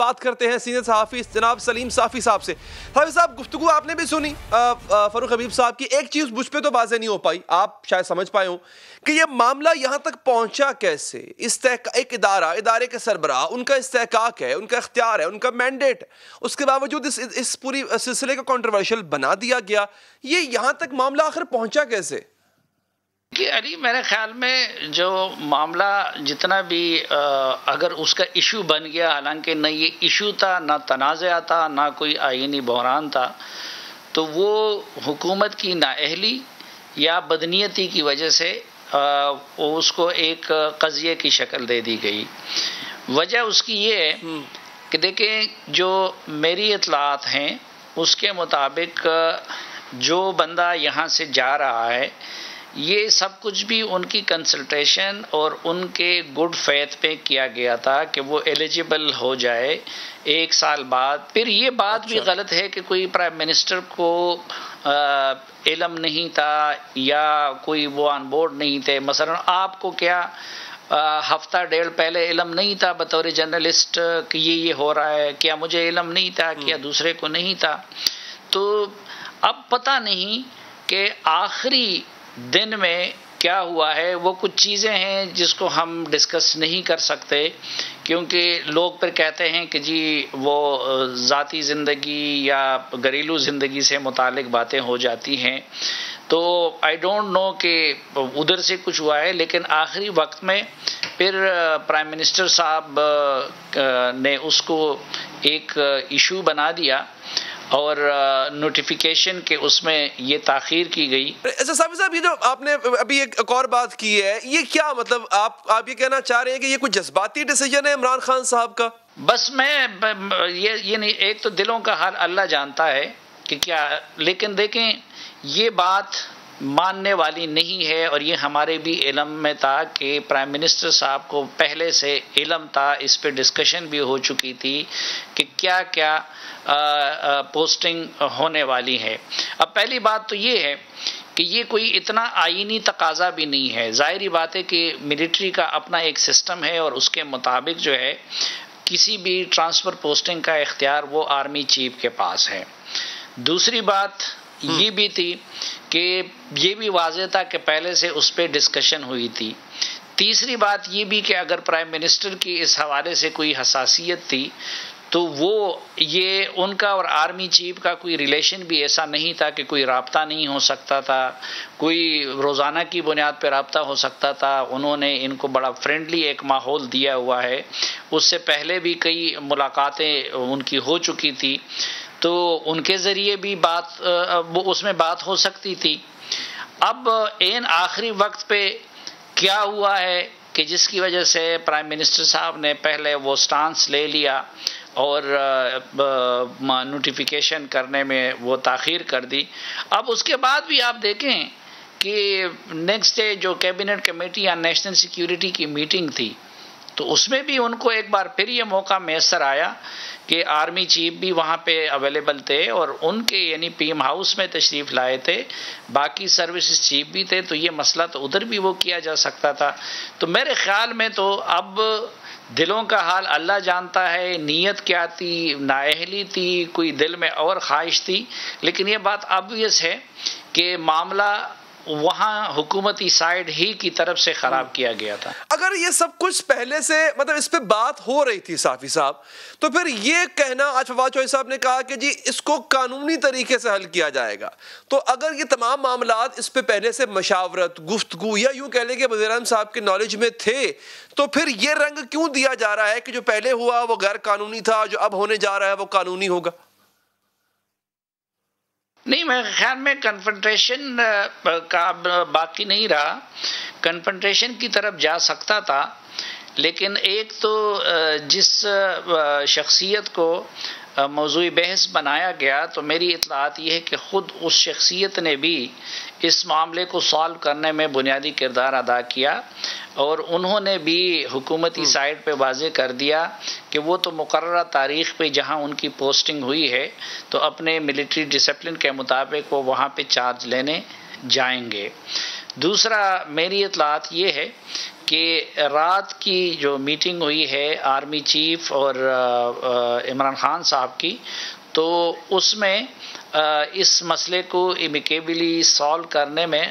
बात करते हैं सीनियर सहाफ़ी जनाब सलीम साफ़ी साहब से। सहाफ़ी साहब, गुफ्तगू आपने भी सुनी फ़ारूक हबीब साहब की। एक चीज़ मुझ पे तो वाज़ेह नहीं हो पाई, आप शायद समझ पाए हो कि ये मामला यहाँ तक पहुँचा कैसे। एक इदारे के सरबराह, उनका इस्तेहकाक है, उनका इख्तियार है, उनका मैंडेट है, उसके बावजूद इस पूरी सिलसिले को कंट्रोवर्शियल बना दिया गया। ये यहाँ तक मामला आखिर पहुँचा कैसे? कि अली, मेरे ख्याल में जो मामला जितना भी अगर उसका इशू बन गया, हालांकि न ये इशू था, ना तनाज़ा था, ना कोई आईनी बहरान था, तो वो हुकूमत की नाअहली या बदनीयती की वजह से उसको एक क़ज़िये की शक्ल दे दी गई। वजह उसकी ये है कि देखें, जो मेरी इत्तलात हैं उसके मुताबिक जो बंदा यहाँ से जा रहा है, ये सब कुछ भी उनकी कंसल्टेशन और उनके गुड फेथ पे किया गया था कि वो एलिजिबल हो जाए 1 साल बाद। फिर ये बात भी गलत है कि कोई प्राइम मिनिस्टर को इल्म नहीं था या कोई वो ऑन बोर्ड नहीं थे। मसलन आपको क्या हफ्ता डेढ़ पहले इल्म नहीं था बतौर जर्नलिस्ट कि ये हो रहा है? क्या मुझे इल्म नहीं था? क्या दूसरे को नहीं था? तो अब पता नहीं कि आखिरी दिन में क्या हुआ है। वो कुछ चीज़ें हैं जिसको हम डिस्कस नहीं कर सकते, क्योंकि लोग फिर कहते हैं कि जी वो ज़ाती ज़िंदगी या घरेलू ज़िंदगी से मुतालिक बातें हो जाती हैं। तो आई डोंट नो कि उधर से कुछ हुआ है, लेकिन आखिरी वक्त में फिर प्राइम मिनिस्टर साहब ने उसको एक इशू बना दिया और नोटिफिकेशन के उसमें ये ताख़ीर की गई। अच्छा साफ़ी साहब, ये जो आपने अभी एक और बात की है, ये क्या मतलब आप ये कहना चाह रहे हैं कि ये कोई जज्बाती डिसीजन है इमरान खान साहब का? बस मैं ये नहीं, एक तो दिलों का हाल अल्लाह जानता है कि क्या, लेकिन देखें ये बात मानने वाली नहीं है। और ये हमारे भी इल्म में था कि प्राइम मिनिस्टर साहब को पहले से इल्म था, इस पे डिस्कशन भी हो चुकी थी कि क्या क्या पोस्टिंग होने वाली है। अब पहली बात तो ये है कि ये कोई इतना आईनी तकाजा भी नहीं है। ज़ाहिरी बात है कि मिलिट्री का अपना एक सिस्टम है और उसके मुताबिक जो है किसी भी ट्रांसफ़र पोस्टिंग का इख्तियार वो आर्मी चीफ के पास है। दूसरी बात ये भी थी कि ये भी वाज़ेह था कि पहले से उस पर डिस्कशन हुई थी। तीसरी बात ये भी कि अगर प्राइम मिनिस्टर की इस हवाले से कोई हसासियत थी तो वो ये उनका और आर्मी चीफ का कोई रिलेशन भी ऐसा नहीं था कि कोई राब्ता नहीं हो सकता था, कोई रोज़ाना की बुनियाद पर राब्ता हो सकता था। उन्होंने इनको बड़ा फ्रेंडली एक माहौल दिया हुआ है। उससे पहले भी कई मुलाकातें उनकी हो चुकी थी, तो उनके ज़रिए भी बात वो उसमें बात हो सकती थी। अब एन आखिरी वक्त पे क्या हुआ है कि जिसकी वजह से प्राइम मिनिस्टर साहब ने पहले वो स्टांस ले लिया और नोटिफिकेशन करने में वो ताख़ीर कर दी। अब उसके बाद भी आप देखें कि नेक्स्ट डे जो कैबिनेट कमेटी या नेशनल सिक्योरिटी की मीटिंग थी, तो उसमें भी उनको एक बार फिर ये मौका मैसर आया कि आर्मी चीफ भी वहाँ पे अवेलेबल थे और उनके यानी पीएम हाउस में तशरीफ़ लाए थे, बाकी सर्विसेज चीफ भी थे, तो ये मसला तो उधर भी वो किया जा सकता था। तो मेरे ख़्याल में तो अब दिलों का हाल अल्लाह जानता है, नीयत क्या थी, नाअहली थी, कोई दिल में और ख्वाहिश थी, लेकिन ये बात ऑब्वियस है कि मामला वहाँ हुकूमती साइड ही की तरफ से ख़राब किया गया था। अगर ये सब कुछ पहले से मतलब इस पे बात हो रही थी साफ़ी साहब, तो फिर ये कहना आज फवाद चौधरी साहब ने कहा कि जी इसको कानूनी तरीके से हल किया जाएगा, तो अगर ये तमाम मामलात इस पे पहले से मशावरत, गुफ्तगू या यूँ कह लें कि वज़ीर-ए-आज़म साहब के नॉलेज में थे, तो फिर ये रंग क्यों दिया जा रहा है कि जो पहले हुआ वो गैर कानूनी था, जो अब होने जा रहा है वो कानूनी होगा? नहीं, मेरे ख्याल में कन्फ्रंटेशन का बाकी नहीं रहा। कन्फ्रंटेशन की तरफ जा सकता था, लेकिन एक तो जिस शख्सियत को मौज़ूई बहस बनाया गया, तो मेरी इत्तलात ये है कि ख़ुद उस शख्सियत ने भी इस मामले को सॉल्व करने में बुनियादी किरदार अदा किया और उन्होंने भी हुकूमती साइड पे वाज़ेह कर दिया कि वो तो मुकर्ररा तारीख़ पे जहाँ उनकी पोस्टिंग हुई है तो अपने मिलिट्री डिसिप्लिन के मुताबिक वो वहाँ पे चार्ज लेने जाएंगे। दूसरा मेरी इत्तलात ये है कि रात की जो मीटिंग हुई है आर्मी चीफ और عمران خان صاحب کی، تو اس میں اس مسئلے کو امیکیبلی سالو کرنے میں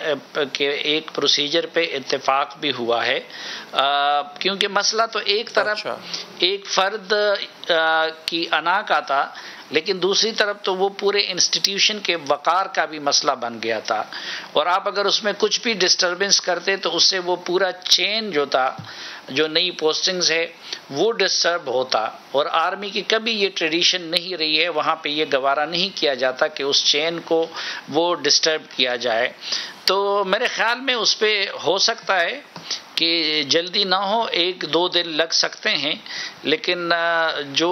کہ ایک پروسیجر پہ اتفاق بھی ہوا ہے، کیونکہ مسئلہ تو ایک طرف ایک فرد کی انا کا تھا، لیکن دوسری طرف تو وہ پورے انسٹیٹیوشن کے وقار کا بھی مسئلہ بن گیا تھا، اور آپ اگر اس میں کچھ بھی ڈسٹربنس کرتے تو اس سے وہ پورا چین جو تھا، جو نئی پوسٹنگز ہے وہ ڈسٹرب ہوتا، اور آرمی کی کبھی یہ ٹریڈیشن نہیں رہی ہے، وہاں پہ یہ گوارا نہیں کیا جاتا کہ اس چین کو وہ ڈسٹرب کیا جائے۔ تو میرے خیال میں اس پہ ہو سکتا ہے کہ جلدی نہ ہو، 1-2 دن لگ سکتے ہیں، لیکن جو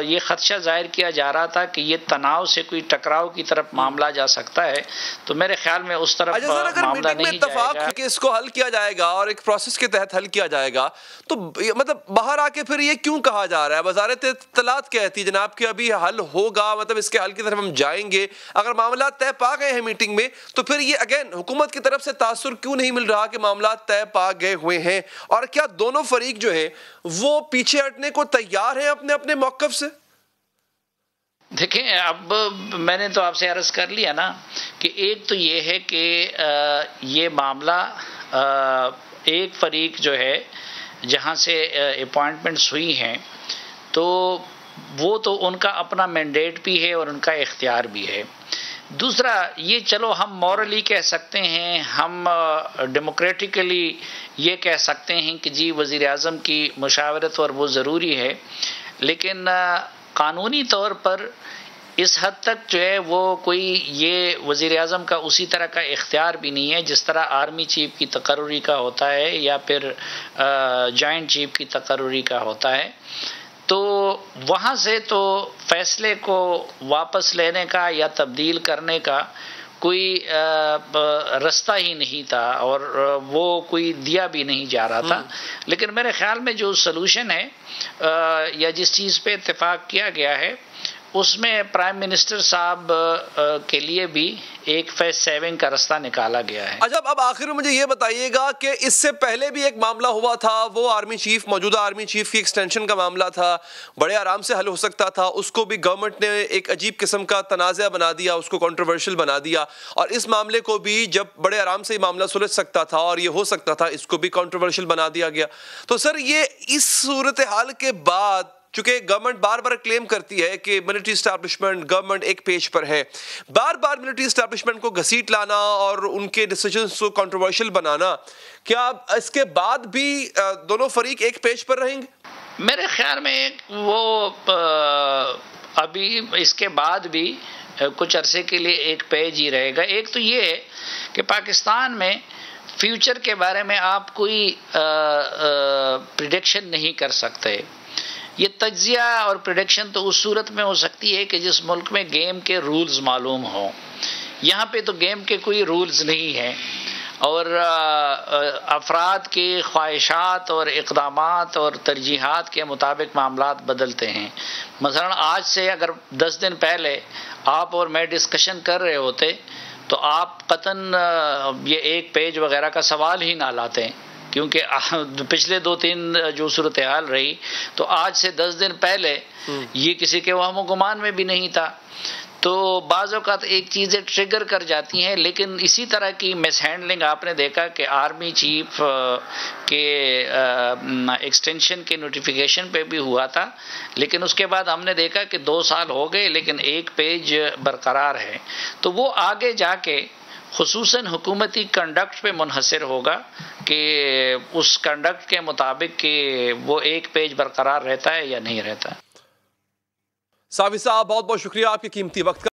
یہ خدشہ ظاہر کیا جا رہا تھا کہ یہ تناؤ سے کوئی ٹکراؤ کی طرف معاملہ جا سکتا ہے، تو میرے خیال میں اس طرف معاملہ نہیں جائے گا کہ اس کو حل کیا جائے گا اور ایک پروسیس کے تحت حل کیا جائے گا، تو مطلب باہر آ کے پھر یہ کیوں کہا جا رہا ہے؟ وزارت اطلاعات کہتی ہے جناب کہ ابھی حل ہوگا، مطلب اس کے حل کی طرف ہم جائیں گے، اگر معاملات طے پا گئے ہیں میٹنگ میں، تو پھر یہ اگین حکومت کی طرف سے تاثر کیوں نہیں مل رہا کہ معاملات طے پا گئے ہوئے ہیں؟ اور کیا دونوں فریق جو ہیں وہ پیچھے ہٹنے کو تیار ہیں اپنے اپنے موقف سے؟ دیکھیں، اب میں نے تو آپ سے عرض کر لیا نا کہ ایک تو یہ ہے کہ یہ معاملہ ایک فریق جو ہے جہاں سے اپوائنٹمنٹس ہوئی ہیں، تو وہ تو ان کا اپنا مینڈیٹ بھی ہے اور ان کا اختیار بھی ہے۔ دوسرا یہ چلو ہم مورلی کہہ سکتے ہیں، ہم ڈیموکریٹیکلی یہ کہہ سکتے ہیں کہ جی وزیر اعظم کی مشاورت اور وہ ضروری ہے، لیکن قانونی طور پر اس حد تک جو ہے وہ کوئی یہ وزیر اعظم کا اسی طرح کا اختیار بھی نہیں ہے جس طرح آرمی چیف کی تقرری کا ہوتا ہے یا پھر جوائنٹ چیف کی تقرری کا ہوتا ہے۔ تو وہاں سے تو فیصلے کو واپس لینے کا یا تبدیل کرنے کا کوئی رستہ ہی نہیں تھا، اور وہ کوئی دیا بھی نہیں جا رہا تھا۔ لیکن میرے خیال میں جو سلوشن ہے یا جس چیز پہ اتفاق کیا گیا ہے، اس میں پرائم منسٹر صاحب کے لیے بھی ایک فیز سیونگ کا راستہ نکالا گیا ہے۔ اچھا، اب آخر میں مجھے یہ بتائیے گا کہ اس سے پہلے بھی ایک معاملہ ہوا تھا، وہ موجودہ آرمی چیف کی ایکسٹینشن کا معاملہ تھا، بڑے آرام سے حل ہو سکتا تھا، اس کو بھی گورنمنٹ نے ایک عجیب قسم کا تنازع بنا دیا، اس کو کنٹروورشل بنا دیا، اور اس معاملے کو بھی جب بڑے آرام سے یہ معاملہ سلجھ سکتا تھا اور یہ ہو سکتا تھا، اس کو بھی کنٹروورشل بنا دیا گیا۔ تو سر، یہ اس صورتحال کے بعد چونکہ گورنمنٹ بار بار کلیم کرتی ہے کہ ملٹری اسٹیبلشمنٹ گورنمنٹ ایک پیج پر ہے، بار بار ملٹری اسٹیبلشمنٹ کو گھسیٹ لانا اور ان کے ڈیسیجنز کو کنٹروورشل بنانا، کیا اس کے بعد بھی دونوں فریق ایک پیج پر رہیں گے؟ میرے خیال میں وہ ابھی اس کے بعد بھی کچھ عرصے کے لیے ایک پیج ہی رہے گا۔ ایک تو یہ ہے کہ پاکستان میں فیوچر کے بارے میں آپ کوئی پریڈکشن نہیں کر سکتے۔ یہ تجزیہ اور پریڈکشن تو اس صورت میں ہو سکتی ہے کہ جس ملک میں گیم کے رولز معلوم ہوں۔ یہاں پہ تو گیم کے کوئی رولز نہیں ہیں، اور افراد کے خواہشات اور اقدامات اور ترجیحات کے مطابق معاملات بدلتے ہیں۔ مثلا آج سے اگر 10 دن پہلے آپ اور میں ڈسکشن کر رہے ہوتے تو آپ قطعاً یہ ایک پیج وغیرہ کا سوال ہی نہ لاتے، کیونکہ پچھلے 2-3 جو صورتحال رہی تو آج سے 10 دن پہلے یہ کسی کے وہم و گمان میں بھی نہیں تھا۔ تو بعض اوقات ایک چیزیں ٹریگر کر جاتی ہیں، لیکن اسی طرح کی مس ہینڈلنگ آپ نے دیکھا کہ آرمی چیف کے ایکسٹینشن کے نوٹیفیکیشن پہ بھی ہوا تھا، لیکن اس کے بعد ہم نے دیکھا کہ 2 سال ہو گئے لیکن ایک پیج برقرار ہے۔ تو وہ آگے جا کے خصوصاً حکومتی کنڈکٹ پہ منحصر ہوگا کہ اس کنڈکٹ کے مطابق کہ وہ ایک پیج برقرار رہتا ہے یا نہیں رہتا۔ صافی صاحب، بہت بہت شکریہ آپ کے قیمتی وقت کا۔